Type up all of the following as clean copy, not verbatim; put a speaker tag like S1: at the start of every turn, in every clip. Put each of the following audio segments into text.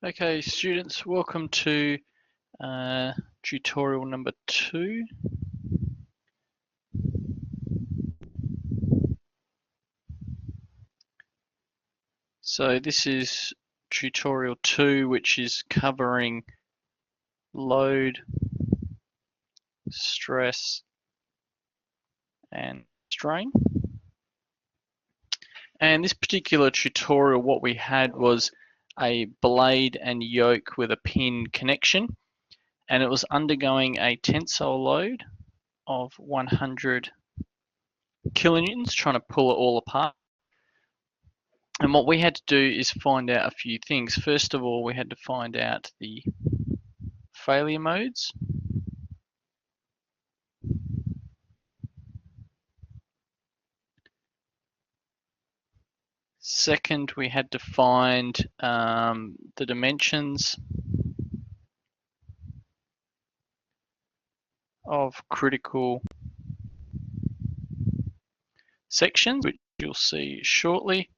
S1: Okay, students, welcome to tutorial number 2. So this is tutorial 2, which is covering load, stress, and strain. And this particular tutorial, what we had was a blade and yoke with a pin connection, and it was undergoing a tensile load of 100 kilonewtons, trying to pull it all apart. And what we had to do is find out a few things. First of all, we had to find out the failure modes. Second, we had to find the dimensions of critical sections, which you'll see shortly,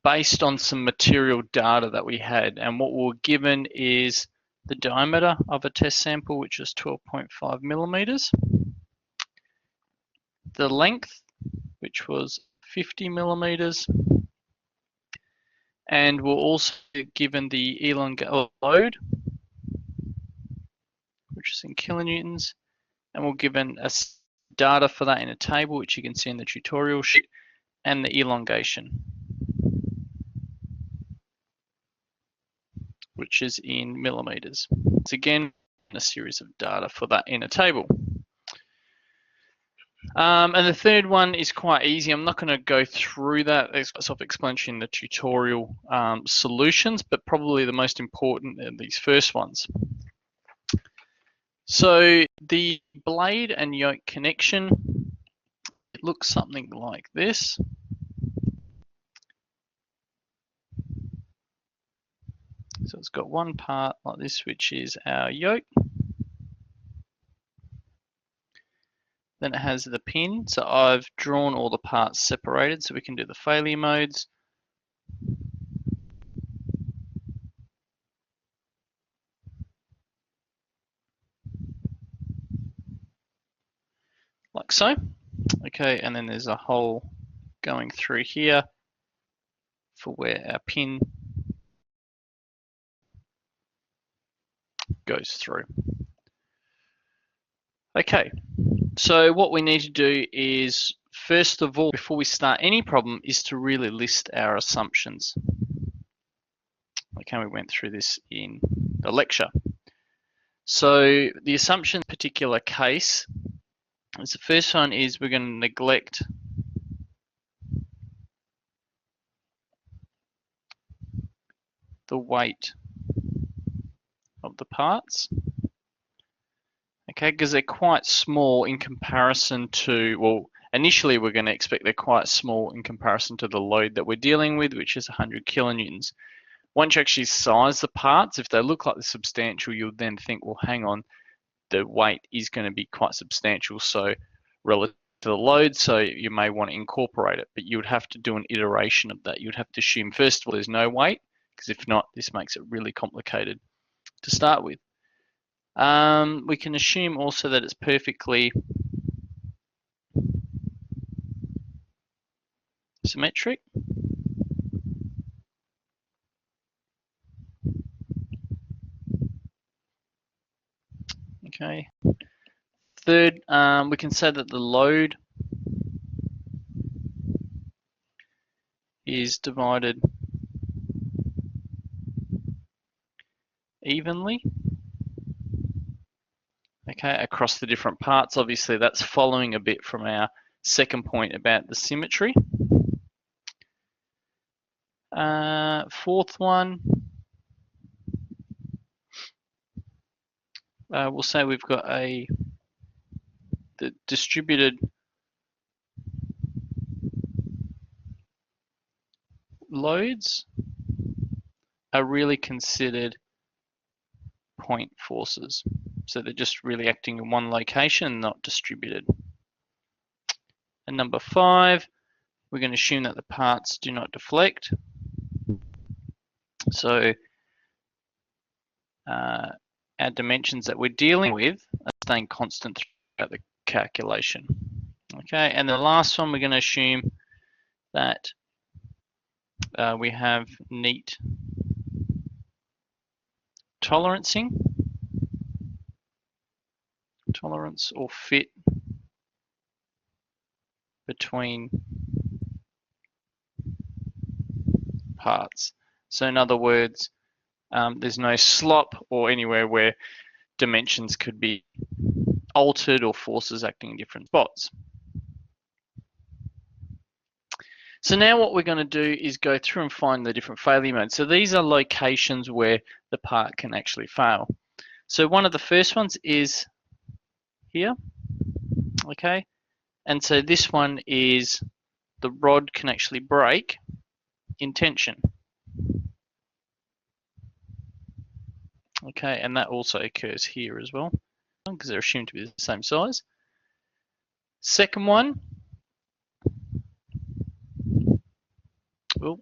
S1: based on some material data that we had. And what we were given is the diameter of a test sample, which is 12.5 millimeters, the length, which was 50 millimeters, and we're also given the elongated load, which is in kilonewtons, and we're given a data for that in a table, which you can see in the tutorial sheet, and the elongation, which is in millimeters. It's again a series of data for that in a table. And the third one is quite easy. I'm not going to go through that. It's self-explanatory in the tutorial solutions, but probably the most important are these first ones. So the blade and yoke connection, it looks something like this. So it's got one part like this, which is our yoke. Then it has the pin. So I've drawn all the parts separated so we can do the failure modes. Like so. Okay, and then there's a hole going through here for where our pin goes through. Okay, so what we need to do is, first of all, before we start any problem, is to really list our assumptions. Okay, we went through this in the lecture. So the assumption in this particular case is, the first one is we're going to neglect the weight of the parts. Okay, because they're quite small in comparison to, well, initially we're going to expect they're quite small in comparison to the load that we're dealing with, which is 100 kilonewtons. Once you actually size the parts, if they look like they're substantial, you'll then think, well, hang on, the weight is going to be quite substantial, so relative to the load, so you may want to incorporate it, but you would have to do an iteration of that. You would have to assume, first of all, there's no weight, because if not, this makes it really complicated to start with. We can assume also that it's perfectly symmetric. Okay. Third, we can say that the load is divided evenly, okay, across the different parts. Obviously, that's following a bit from our second point about the symmetry. Fourth one, we'll say we've got the distributed loads are really considered point forces. So they're just really acting in one location, not distributed. And number 5, we're going to assume that the parts do not deflect. So our dimensions that we're dealing with are staying constant throughout the calculation. Okay, and the last one, we're going to assume that we have neat tolerancing, tolerance or fit between parts. So in other words, there's no slop or anywhere where dimensions could be altered or forces acting in different spots. So now what we're going to do is go through and find the different failure modes. So these are locations where the part can actually fail. So one of the first ones is here, okay? And so this one is the rod can actually break in tension. Okay, and that also occurs here as well, because they're assumed to be the same size. Second one, well,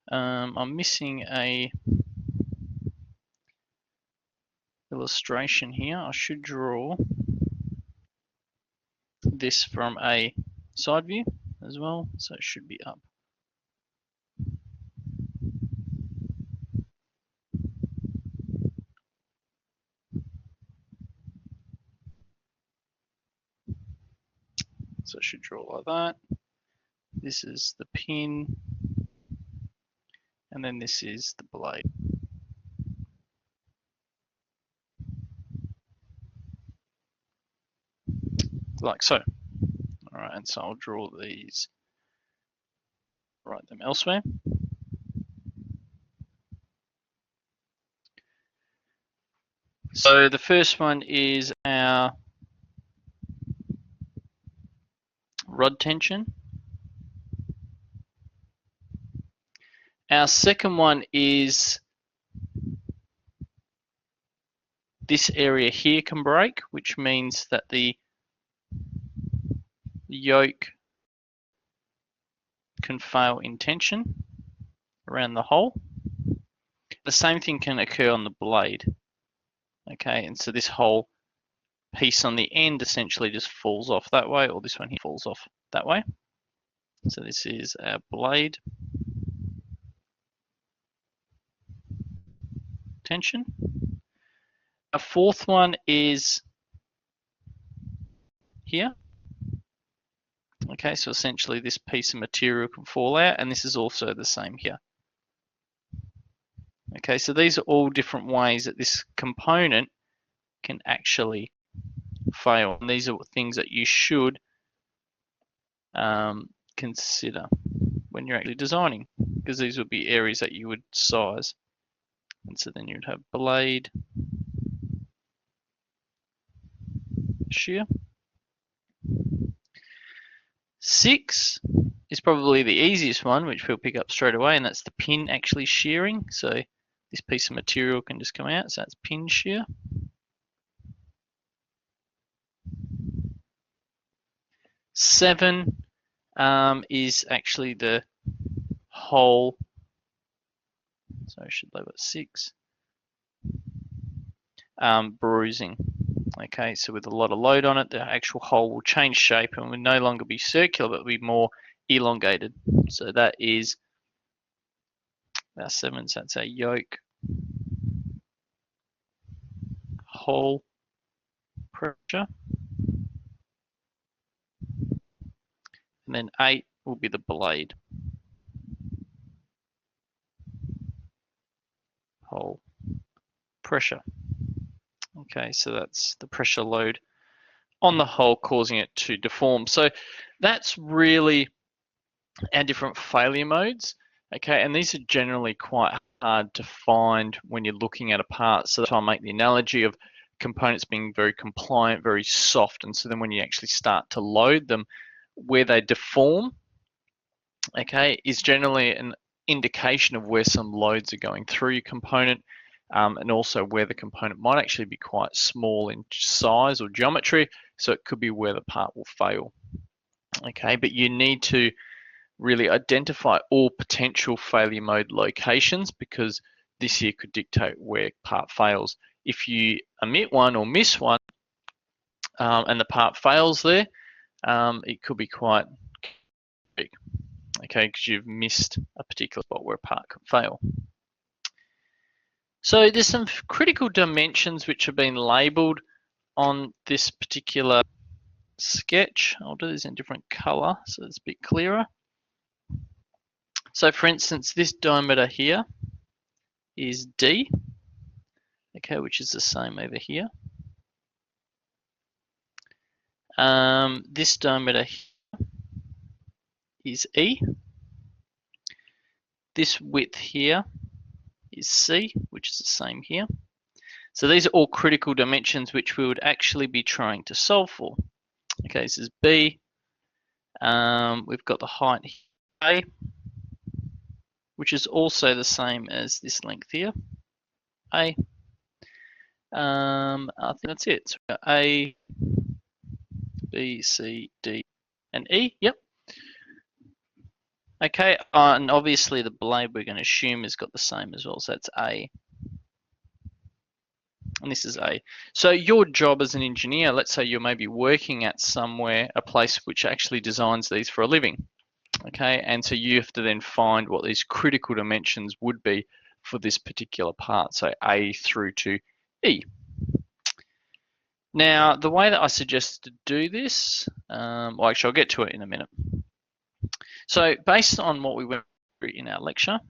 S1: I'm missing a illustration here. I should draw this from a side view as well, so it should be up. So it should draw like that. This is the pin, and then this is the blade. Like so. All right, and so I'll draw these, write them elsewhere. So the first one is our rod tension. Our second one is this area here can break, which means that the yoke can fail in tension around the hole. The same thing can occur on the blade. Okay, and so this whole piece on the end essentially just falls off that way, or this one here falls off that way. So this is our blade tension. A fourth one is here. Okay, so essentially this piece of material can fall out, and this is also the same here. Okay, so these are all different ways that this component can actually fail. And these are things that you should consider when you're actually designing, because these would be areas that you would size. And so then you'd have blade shear. 6 is probably the easiest one, which we'll pick up straight away, and that's the pin actually shearing. So this piece of material can just come out, so that's pin shear. 7 is actually the hole. So I should label it 6. Bruising. Okay, so with a lot of load on it, the actual hole will change shape and will no longer be circular, but will be more elongated. So that is our 7, so that's our yoke hole pressure. And then 8 will be the blade hole pressure. Okay, so that's the pressure load on the hole causing it to deform. So that's really our different failure modes. Okay, and these are generally quite hard to find when you're looking at a part. So that's why I make the analogy of components being very compliant, very soft, and so then when you actually start to load them, where they deform, okay, is generally an indication of where some loads are going through your component, and also where the component might actually be quite small in size or geometry, so it could be where the part will fail. Okay, but you need to really identify all potential failure mode locations, because this here could dictate where part fails. If you omit one or miss one, and the part fails there, it could be quite big, okay, because you've missed a particular spot where a part could fail. So there's some critical dimensions which have been labelled on this particular sketch. I'll do this in a different colour so it's a bit clearer. So for instance, this diameter here is D, okay, which is the same over here. This diameter here is E. This width here is C, which is the same here. So these are all critical dimensions which we would actually be trying to solve for. Okay, this is B. We've got the height A, which is also the same as this length here, A. I think that's it. So we've got A, B, C, D, and E. Yep. Okay, and obviously the blade we're going to assume has got the same as well, so that's A. And this is A. So your job as an engineer, let's say you're maybe working at somewhere, a place which actually designs these for a living. Okay, and so you have to then find what these critical dimensions would be for this particular part, so A through to E. Now, the way that I suggest to do this, well, actually, I'll get to it in a minute. So, based on what we went through in our lecture,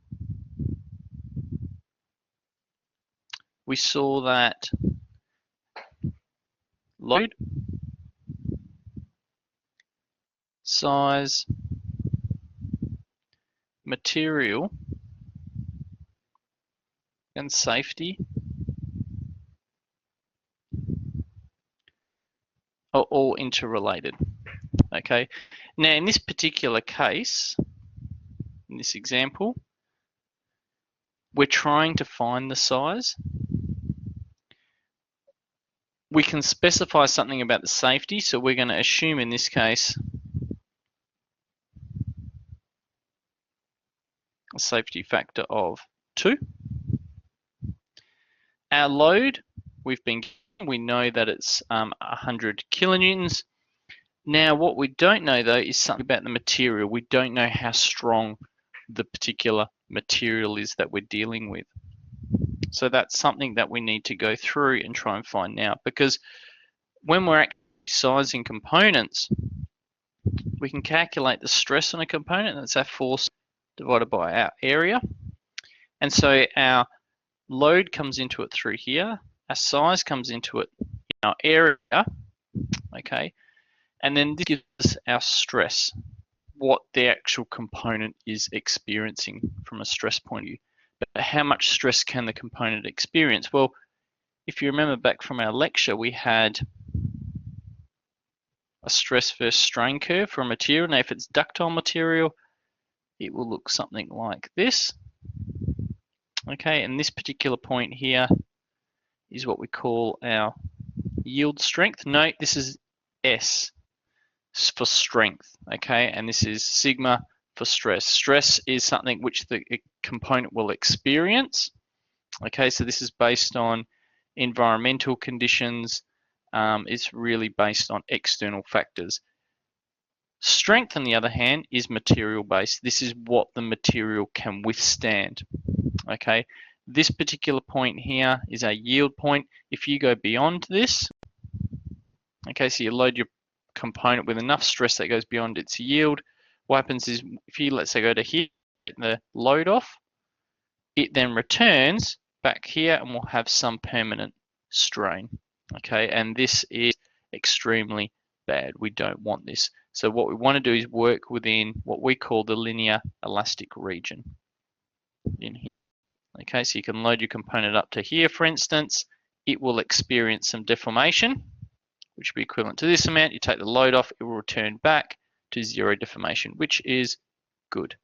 S1: we saw that load, size, material, and safety are all interrelated. Okay, now in this particular case, in this example, we're trying to find the size. We can specify something about the safety, so we're going to assume in this case a safety factor of 2. Our load, we know that it's 100 kilonewtons. Now what we don't know though is something about the material. We don't know how strong the particular material is that we're dealing with. So that's something that we need to go through and try and find out, because when we're actually sizing components, we can calculate the stress on a component, that's our force divided by our area. And so our load comes into it through here, our size comes into it in our area, okay, and then this gives us our stress, what the actual component is experiencing from a stress point of view. But how much stress can the component experience? Well, if you remember back from our lecture, we had a stress versus strain curve for a material. Now, if it's ductile material, it will look something like this. Okay, and this particular point here is what we call our yield strength. Note, this is S for strength, okay, and this is sigma for stress. Stress is something which the component will experience, okay, so this is based on environmental conditions. It's really based on external factors. Strength, on the other hand, is material based. This is what the material can withstand, okay. This particular point here is a yield point. If you go beyond this, okay, so you load your component with enough stress that goes beyond its yield, what happens is, if you, let's say, go to here, get the load off, it then returns back here and we'll have some permanent strain, okay, and this is extremely bad. We don't want this. So what we want to do is work within what we call the linear elastic region in here. Okay, so you can load your component up to here, for instance. It will experience some deformation, which will be equivalent to this amount. You take the load off, it will return back to 0 deformation, which is good.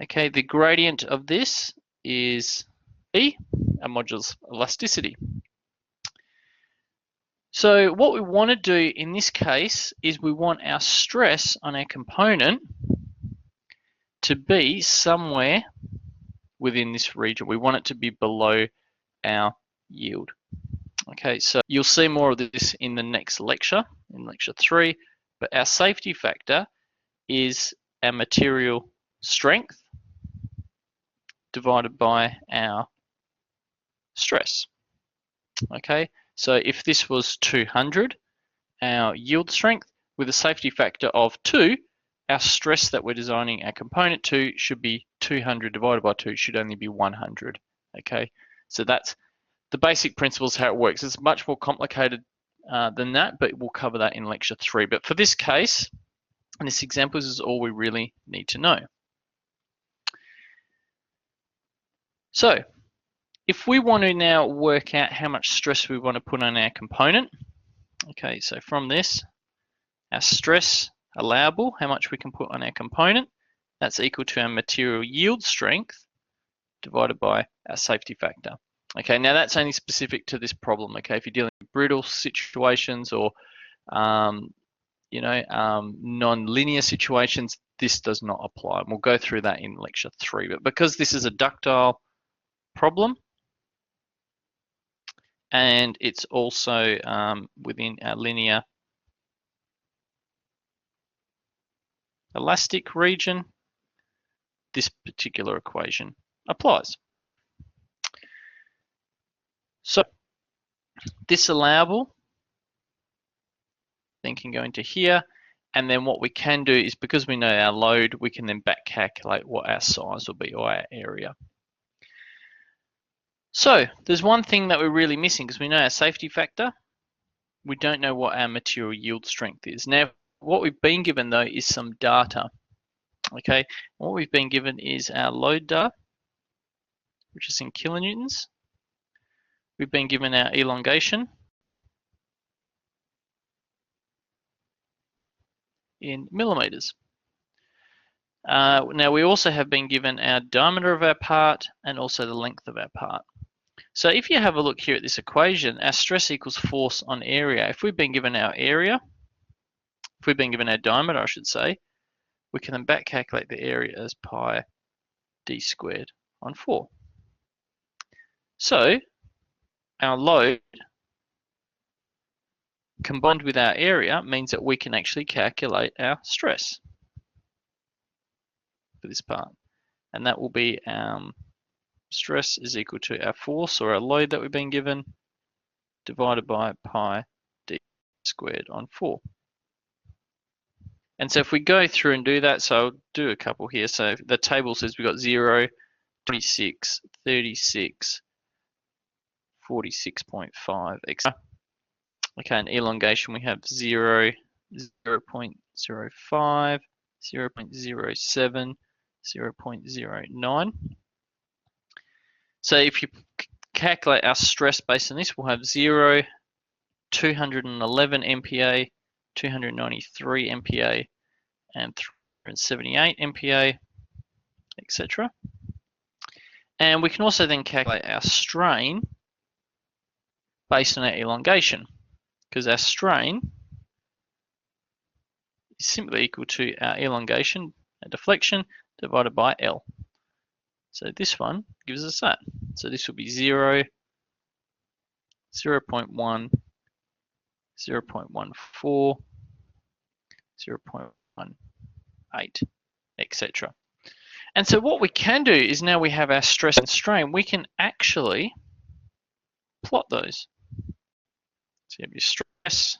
S1: Okay, the gradient of this is E, a modulus elasticity. So what we want to do in this case is we want our stress on our component to be somewhere within this region. We want it to be below our yield. Okay, so you'll see more of this in the next lecture, in lecture 3, but our safety factor is our material strength divided by our stress. Okay, so if this was 200, our yield strength with a safety factor of 2, our stress that we're designing our component to should be 200 divided by 2 should only be 100. Okay, so that's the basic principles how it works. It's much more complicated than that, but we'll cover that in lecture 3. But for this case, and this example, this is all we really need to know. So if we want to now work out how much stress we want to put on our component, okay, so from this, our stress allowable, how much we can put on our component, that's equal to our material yield strength divided by our safety factor. Okay, now that's only specific to this problem. Okay, if you're dealing with brittle situations or non-linear situations, this does not apply. And we'll go through that in lecture 3. But because this is a ductile problem, and it's also within our linear elastic region, this particular equation applies. So this allowable then can go into here, and then what we can do is, because we know our load, we can then back calculate what our size will be, or our area. So there's one thing that we're really missing, because we know our safety factor, we don't know what our material yield strength is. Now what we've been given though is some data. Okay, what we've been given is our load data, which is in kilonewtons. We've been given our elongation in millimeters. Now we also have been given our diameter of our part and also the length of our part. So if you have a look here at this equation, our stress equals force on area. If we've been given our area, if we've been given our diameter, I should say, we can then back calculate the area as pi d squared on 4. So our load combined with our area means that we can actually calculate our stress for this part. And that will be stress is equal to our force, or our load that we've been given, divided by pi d squared on 4. And so if we go through and do that, so I'll do a couple here. So the table says we've got 0, 26, 36, 46.5, etc. Okay, and elongation we have 0, 0.05, 0.07, 0.09. So if you calculate our stress based on this, we'll have 0, 211 MPa, 293 MPa, and 378 MPa, etc. And we can also then calculate our strain based on our elongation, because our strain is simply equal to our elongation, our deflection, divided by L. So this one gives us that. So this will be 0, 0.1, 0.14, 0.18, etc. And so what we can do is, now we have our stress and strain, we can actually plot those. So you have your stress,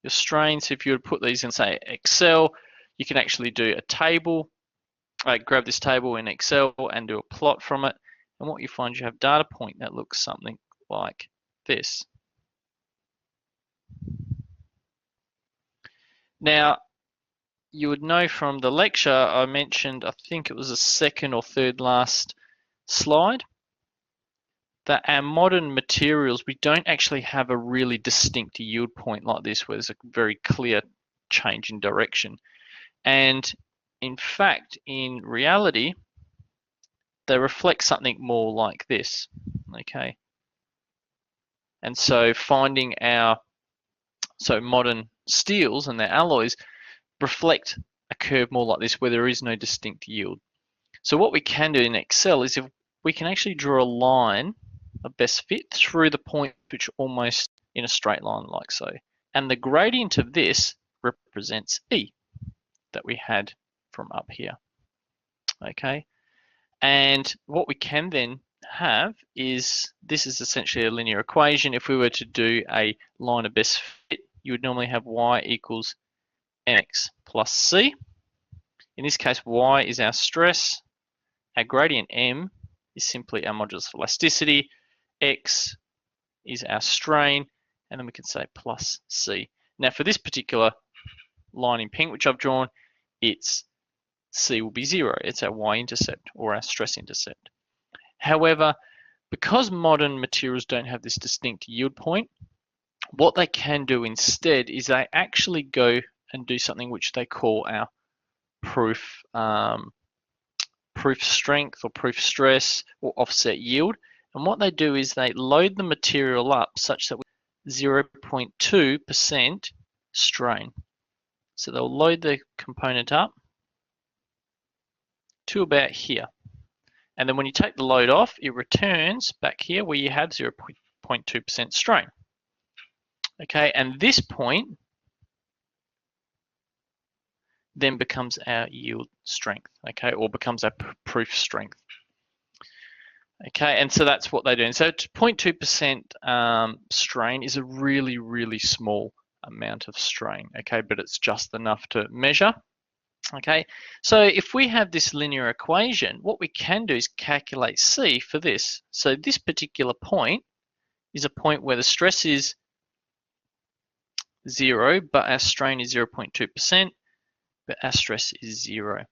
S1: your strain. So if you would put these in, say, Excel, you can actually do a table, grab this table in Excel and do a plot from it. And what you find, you have data point that looks something like this. Now, you would know from the lecture I mentioned, I think it was the second or third last slide, that our modern materials, we don't actually have a really distinct yield point like this, where there's a very clear change in direction. And in fact, in reality, they reflect something more like this, okay? And so finding modern steels and their alloys reflect a curve more like this, where there is no distinct yield. So what we can do in Excel is, we can actually draw a line of best fit through the point which almost in a straight line like so. And the gradient of this represents E that we had from up here. Okay, and what we can then have is, this is essentially a linear equation. If we were to do a line of best fit, you would normally have y equals mx plus c. In this case, y is our stress, our gradient m is simply our modulus of elasticity, x is our strain, and then we can say plus c. Now for this particular line in pink which I've drawn, its c will be 0. It's our y-intercept or our stress intercept. However, because modern materials don't have this distinct yield point, what they can do instead is they actually go and do something which they call our proof strength or proof stress or offset yield. And what they do is they load the material up such that we 0.2% strain. So they'll load the component up to about here. And then when you take the load off, it returns back here where you have 0.2% strain. Okay, and this point then becomes our yield strength, okay, or becomes our proof strength. Okay, and so that's what they do. And so 0.2% strain is a really, really small amount of strain, okay, but it's just enough to measure. Okay, so if we have this linear equation, what we can do is calculate C for this. So this particular point is a point where the stress is 0, but our strain is 0.2%, but our stress is 0.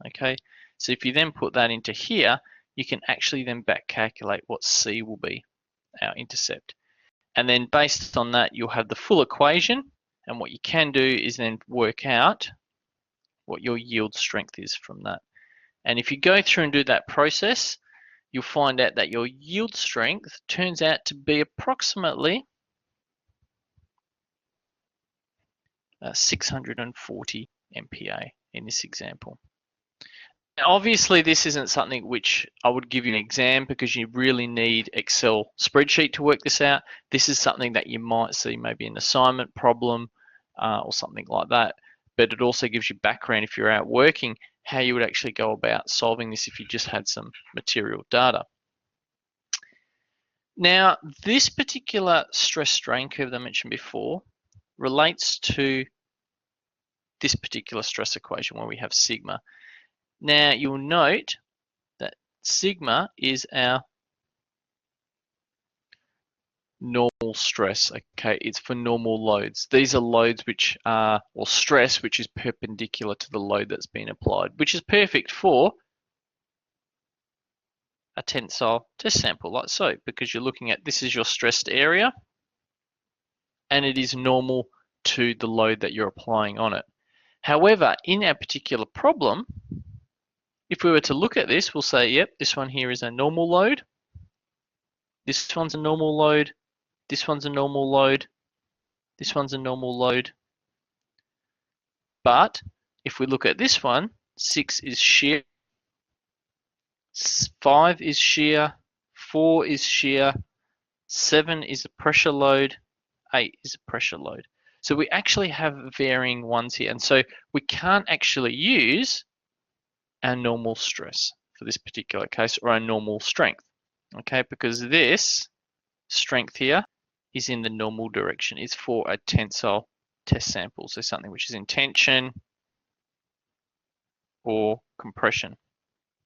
S1: Okay, so if you then put that into here, you can actually then back calculate what C will be, our intercept. And then based on that, you'll have the full equation, and what you can do is then work out what your yield strength is from that. And if you go through and do that process, you'll find out that your yield strength turns out to be approximately 640 MPa in this example. Now, obviously, this isn't something which I would give you an exam because you really need Excel spreadsheet to work this out. This is something that you might see maybe an assignment problem or something like that. But it also gives you background if you're out working, how you would actually go about solving this if you just had some material data. Now, this particular stress strain curve that I mentioned before relates to this particular stress equation where we have sigma. Now, you'll note that sigma is our normal stress. Okay, it's for normal loads. These are loads which are, or stress which is perpendicular to the load that's been applied, which is perfect for a tensile test sample like so, because you're looking at, this is your stressed area and it is normal to the load that you're applying on it. However, in our particular problem, if we were to look at this, we'll say, yep, this one here is a normal load. This one's a normal load. This one's a normal load. This one's a normal load. But if we look at this one, 6 is shear, 5 is shear, 4 is shear, 7 is a pressure load, 8 is a pressure load. So we actually have varying ones here. And so we can't actually use our normal stress for this particular case, or our normal strength, okay, because this strength here is in the normal direction. It's for a tensile test sample, so something which is in tension or compression,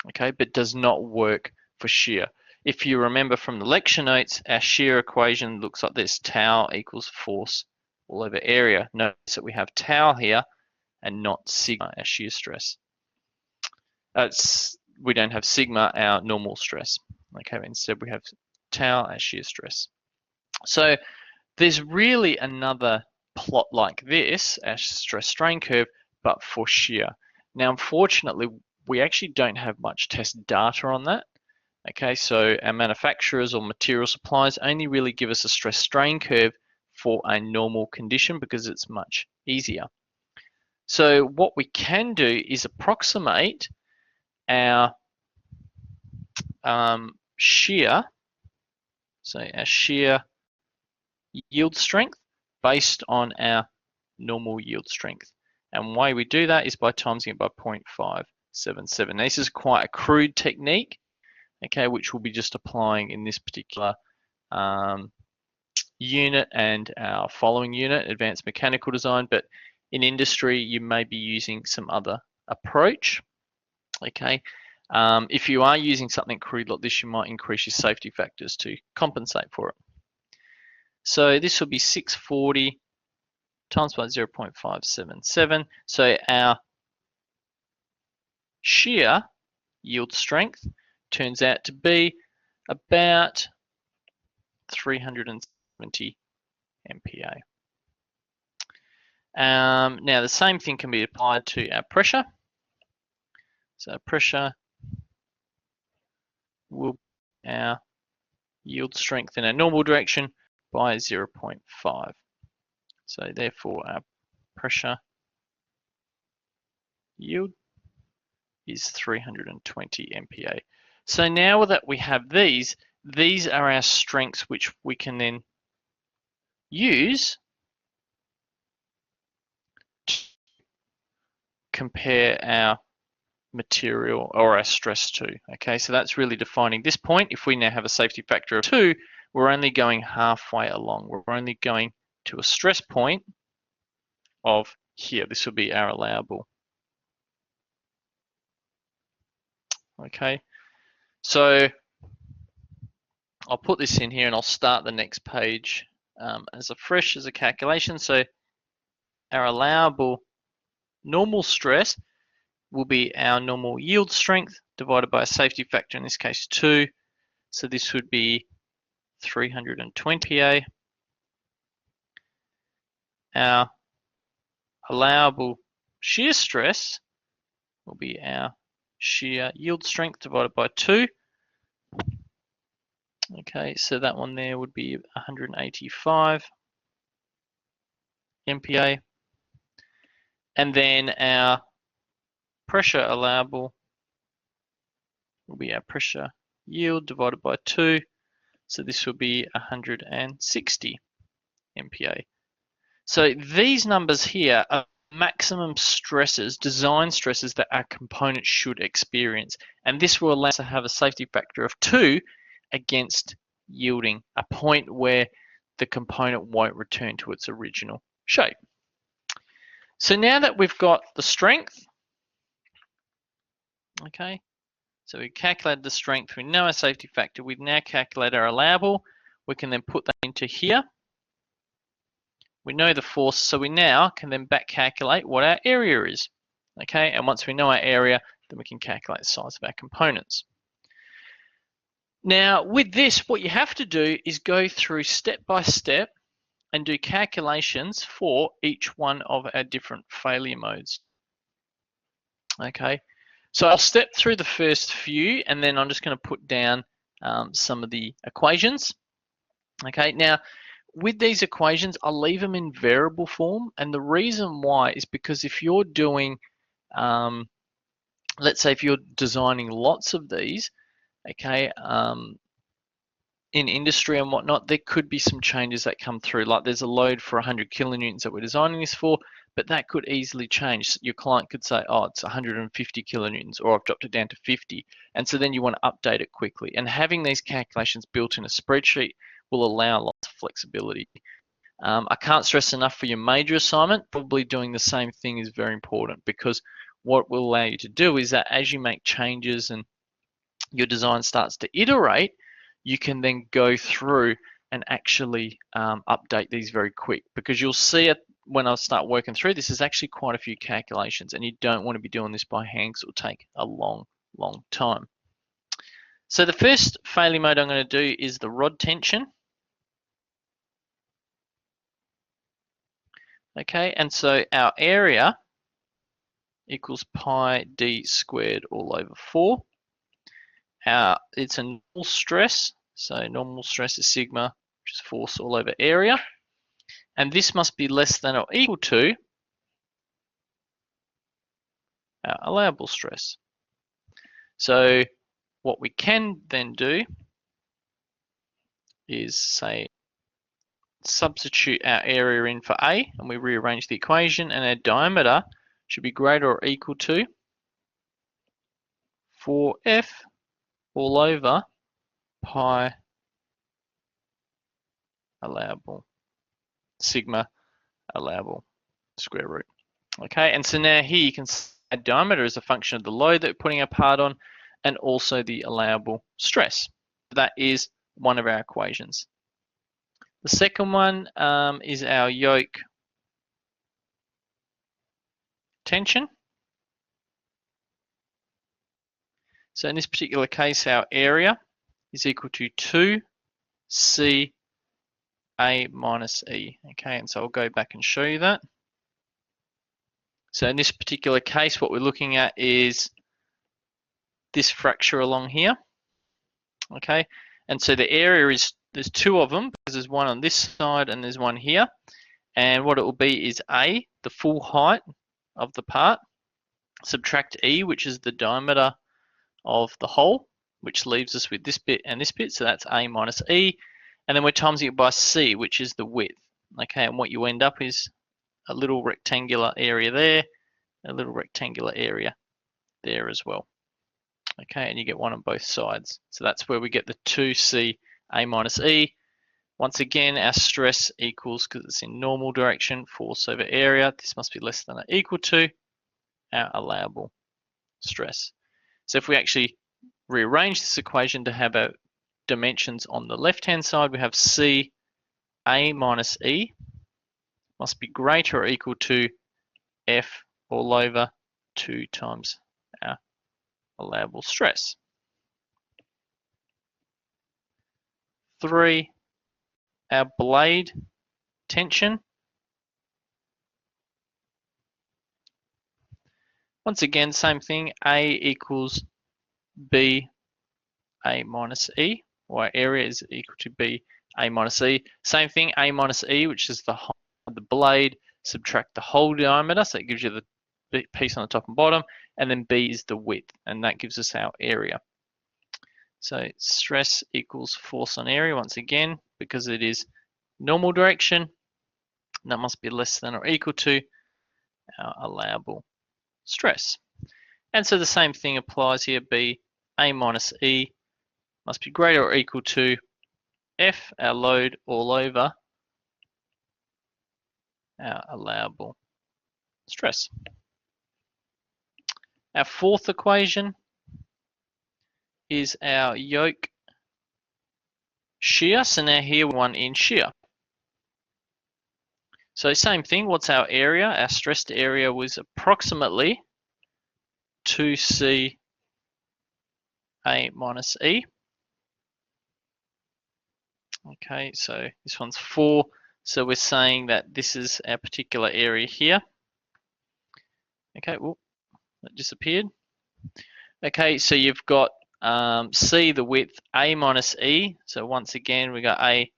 S1: okay, but does not work for shear. If you remember from the lecture notes, our shear equation looks like this: tau equals force all over area. Notice that we have tau here and not sigma, our shear stress. We don't have sigma, our normal stress. Okay, instead we have tau as shear stress. So there's really another plot like this, our stress strain curve, but for shear. Now, unfortunately, we actually don't have much test data on that. Okay, so our manufacturers or material suppliers only really give us a stress strain curve for a normal condition because it's much easier. So what we can do is approximate our shear, so our shear yield strength based on our normal yield strength. And the way we do that is by timesing it by 0.577. Now, this is quite a crude technique, okay, which we'll be just applying in this particular unit and our following unit, advanced mechanical design, but in industry you may be using some other approach, okay. If you are using something crude like this, you might increase your safety factors to compensate for it. So this will be 640 times by 0.577. So our shear yield strength turns out to be about 370 MPa. Now the same thing can be applied to our pressure. So pressure will be our yield strength in our normal direction by 0.5. So therefore our pressure yield is 320 MPa. So now that we have these are our strengths which we can then use to compare our material or our stress to. Okay, so that's really defining this point. If we now have a safety factor of 2, we're only going halfway along. We're only going to a stress point of here. This will be our allowable. Okay, so I'll put this in here and I'll start the next page as a calculation. So our allowable normal stress will be our normal yield strength divided by a safety factor, in this case 2. So this would be 320 MPa. Our allowable shear stress will be our shear yield strength divided by 2. Okay, so that one there would be 185 MPa. And then our pressure allowable will be our pressure yield divided by 2. So this will be 160 MPa. So these numbers here are maximum stresses, design stresses that our component should experience. And this will allow us to have a safety factor of 2 against yielding, a point where the component won't return to its original shape. So now that we've got the strength, okay, so we calculated the strength, we know our safety factor, we now calculate our allowable, we can then put that into here. We know the force, so we now can then back calculate what our area is. Okay, and once we know our area, then we can calculate the size of our components. Now, with this, what you have to do is go through step by step and do calculations for each one of our different failure modes. Okay, so I'll step through the first few and then I'm just going to put down some of the equations. Okay, now with these equations, I'll leave them in variable form, and the reason why is because if you're doing, let's say if you're designing lots of these, okay, in industry and whatnot, there could be some changes that come through. Like there's a load for 100 kilonewtons that we're designing this for, but that could easily change. Your client could say, oh, it's 150 kilonewtons, or I've dropped it down to 50. And so then you want to update it quickly. And having these calculations built in a spreadsheet will allow lots of flexibility. I can't stress enough, for your major assignment, probably doing the same thing is very important, because what will allow you to do is that as you make changes and your design starts to iterate, you can then go through and actually update these very quick, because you'll see it when I start working through this is actually quite a few calculations, and you don't want to be doing this by hand because it will take a long time. So the first failure mode I'm going to do is the rod tension. Okay, and so our area equals pi d squared all over 4. It's a normal stress, so normal stress is sigma, which is force all over area. And this must be less than or equal to our allowable stress. So what we can then do is say substitute our area in for A, and we rearrange the equation, and our diameter should be greater or equal to 4F all over pi allowable, sigma allowable square root. Okay, and so now here you can see our diameter is a function of the load that we're putting our part on and also the allowable stress. That is one of our equations. The second one is our yoke tension. So in this particular case, our area is equal to 2C A minus E. Okay, and so I'll go back and show you that. So in this particular case, what we're looking at is this fracture along here. Okay, and so the area is, there's two of them, because there's one on this side and there's one here. And what it will be is A, the full height of the part, subtract E, which is the diameter of the hole, which leaves us with this bit and this bit, so that's A minus E, and then we're timesing it by C, which is the width. Okay, and what you end up is a little rectangular area there, a little rectangular area there as well. Okay, and you get one on both sides. So that's where we get the 2C A minus E. Once again, our stress equals, because it's in normal direction, force over area. This must be less than or equal to our allowable stress. So if we actually rearrange this equation to have our dimensions on the left-hand side, we have C A minus E must be greater or equal to F all over 2 times our allowable stress. 3, our blade tension. Once again, same thing, A equals B A minus E, or our area is equal to B A minus E. Same thing, A minus E, which is the height of the blade, subtract the hole diameter, so it gives you the piece on the top and bottom, and then B is the width, and that gives us our area. So stress equals force on area, once again, because it is normal direction, that must be less than or equal to our allowable stress. And so the same thing applies here, B A minus E must be greater or equal to F, our load, all over our allowable stress. Our fourth equation is our yoke shear. So now here we want in shear. So same thing, what's our area? Our stressed area was approximately 2C A minus E. Okay, so this one's 4. So we're saying that this is our particular area here. Okay, well, that disappeared. Okay, so you've got C, the width, A minus E. So once again, we got A,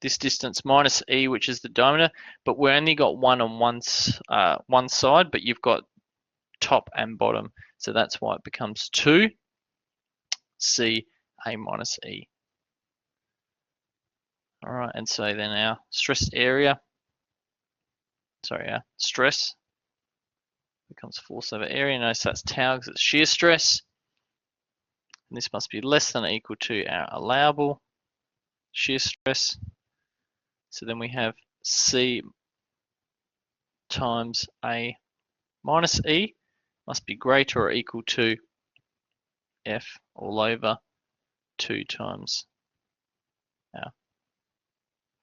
S1: this distance, minus E, which is the diameter, but we only got one on one side, but you've got top and bottom. So that's why it becomes 2 C A minus E. All right, and so then our stress area, our stress becomes force over area. Notice that's tau because it's shear stress. And this must be less than or equal to our allowable shear stress. So then we have C times A minus E must be greater or equal to F all over 2 times our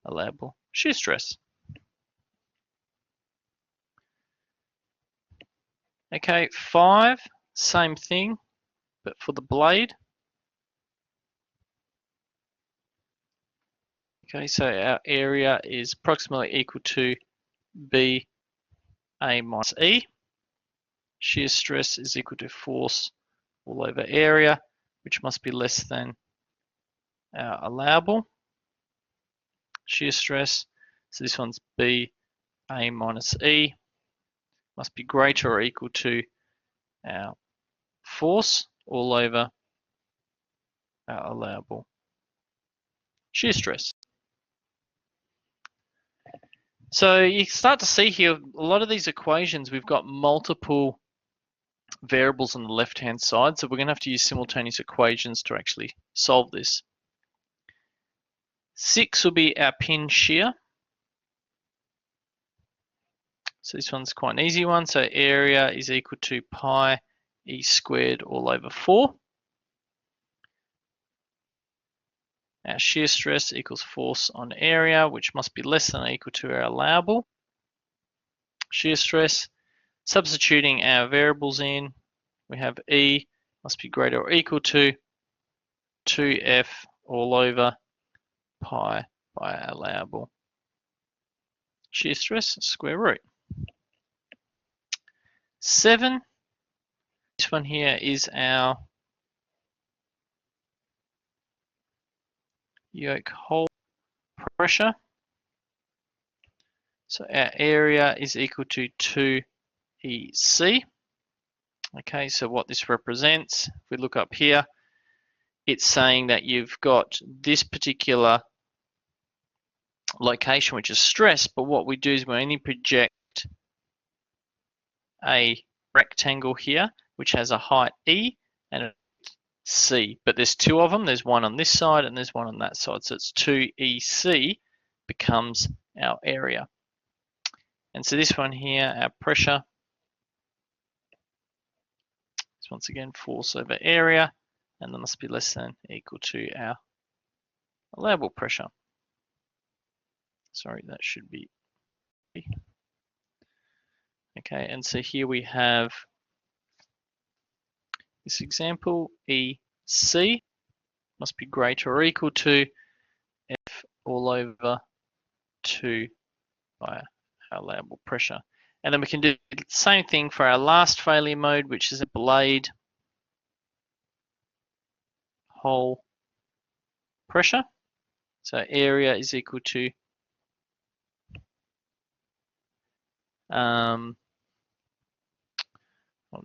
S1: allowable shear stress. Okay, 5, same thing, but for the blade. Okay, so our area is approximately equal to B A minus E. Shear stress is equal to force all over area, which must be less than our allowable shear stress. So this one's B A minus E must be greater or equal to our force all over our allowable shear stress. So you start to see here, a lot of these equations, we've got multiple variables on the left-hand side, so we're going to have to use simultaneous equations to actually solve this. 6 will be our pin shear. So this one's quite an easy one. So area is equal to pi e squared all over 4. Our shear stress equals force on area, which must be less than or equal to our allowable shear stress. Substituting our variables in, we have E must be greater or equal to 2F all over pi by our allowable shear stress square root. 7, this one here is our yoke hole pressure. So our area is equal to 2EC. Okay, so what this represents, if we look up here, it's saying that you've got this particular location, which is stress, but what we do is we only project a rectangle here, which has a height E and a C, but there's 2 of them. There's one on this side and there's one on that side. So it's 2EC becomes our area. And so this one here, our pressure, is once again force over area, and that must be less than equal to our allowable pressure. Sorry, that should be okay. And so here we have this example, EC must be greater or equal to F all over 2 by our allowable pressure. And then we can do the same thing for our last failure mode, which is a blade hole pressure. So area is equal to I'll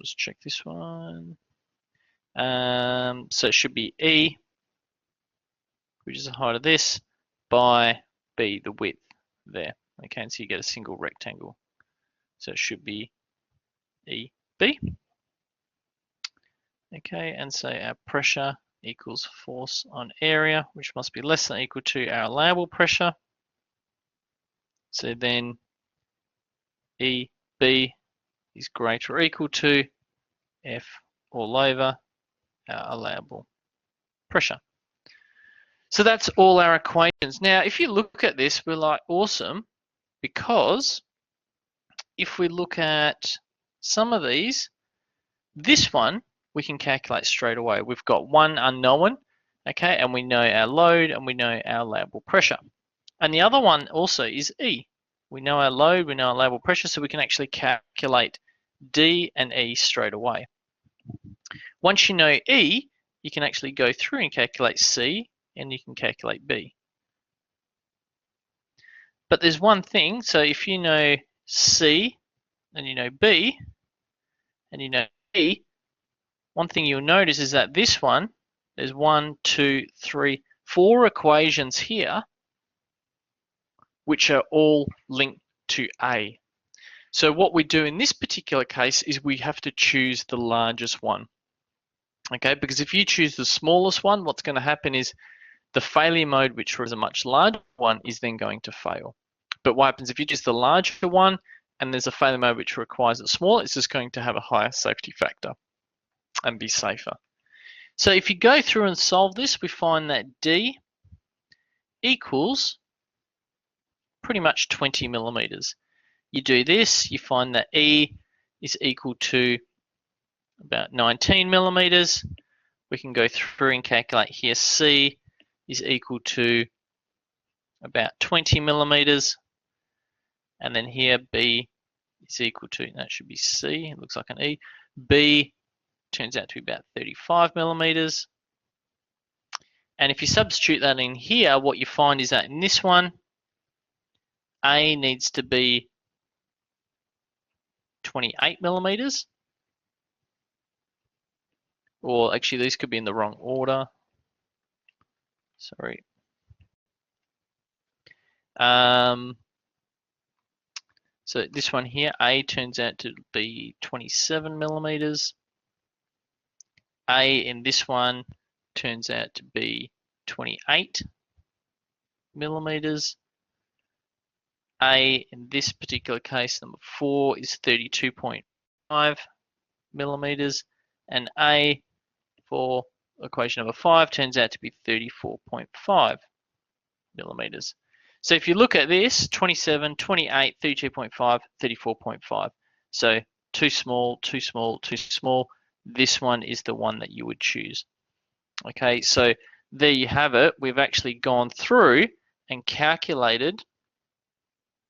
S1: just check this one. So it should be E, which is the height of this, by B, the width there. Okay, and so you get a single rectangle. So it should be EB. Okay, and so our pressure equals force on area, which must be less than or equal to our allowable pressure. So then EB is greater or equal to F all over our allowable pressure. So that's all our equations. Now, if you look at this, we're like, awesome, because if we look at some of these, this one we can calculate straight away. We've got one unknown, okay, and we know our load and we know our allowable pressure. And the other one also is E. We know our load, we know our allowable pressure, so we can actually calculate D and E straight away. Once you know E, you can actually go through and calculate C, and you can calculate B. But there's one thing, so if you know C and you know B and you know E, one thing you'll notice is that this one, there's 1, 2, 3, 4 equations here which are all linked to A. So what we do in this particular case is we have to choose the largest one. Okay, because if you choose the smallest one, what's going to happen is the failure mode, which is a much larger one, is then going to fail. But what happens if you choose the larger one and there's a failure mode which requires it small, it's just going to have a higher safety factor and be safer. So if you go through and solve this, we find that D equals pretty much 20 millimeters. You do this, you find that E is equal to about 19 millimeters. We can go through and calculate here C is equal to about 20 millimeters. And then here B is equal to, that should be C, it looks like an E. B turns out to be about 35 millimeters. And if you substitute that in here, what you find is that in this one, A needs to be 28 millimeters. Or actually, these could be in the wrong order. Sorry. So this one here, A, turns out to be 27 millimeters. A in this one turns out to be 28 millimeters. A in this particular case, number 4, is 32.5 millimeters, and A for equation number 5 turns out to be 34.5 millimeters. So if you look at this, 27, 28, 32.5, 34.5. So too small, too small, too small. This one is the one that you would choose. Okay, so there you have it. We've actually gone through and calculated,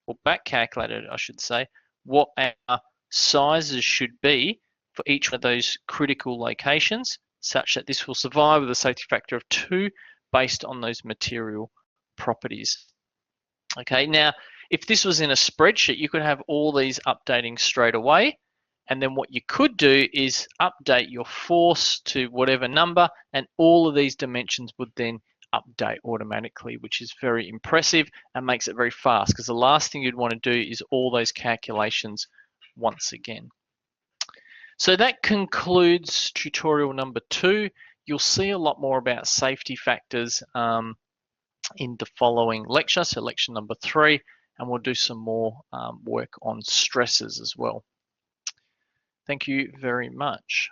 S1: or back calculated, I should say, what our sizes should be for each one of those critical locations, such that this will survive with a safety factor of 2 based on those material properties. Okay, now if this was in a spreadsheet, you could have all these updating straight away. And then what you could do is update your force to whatever number, and all of these dimensions would then update automatically, which is very impressive and makes it very fast, because the last thing you'd want to do is all those calculations once again. So that concludes tutorial number 2. You'll see a lot more about safety factors in the following lecture, so lecture number 3, and we'll do some more work on stresses as well. Thank you very much.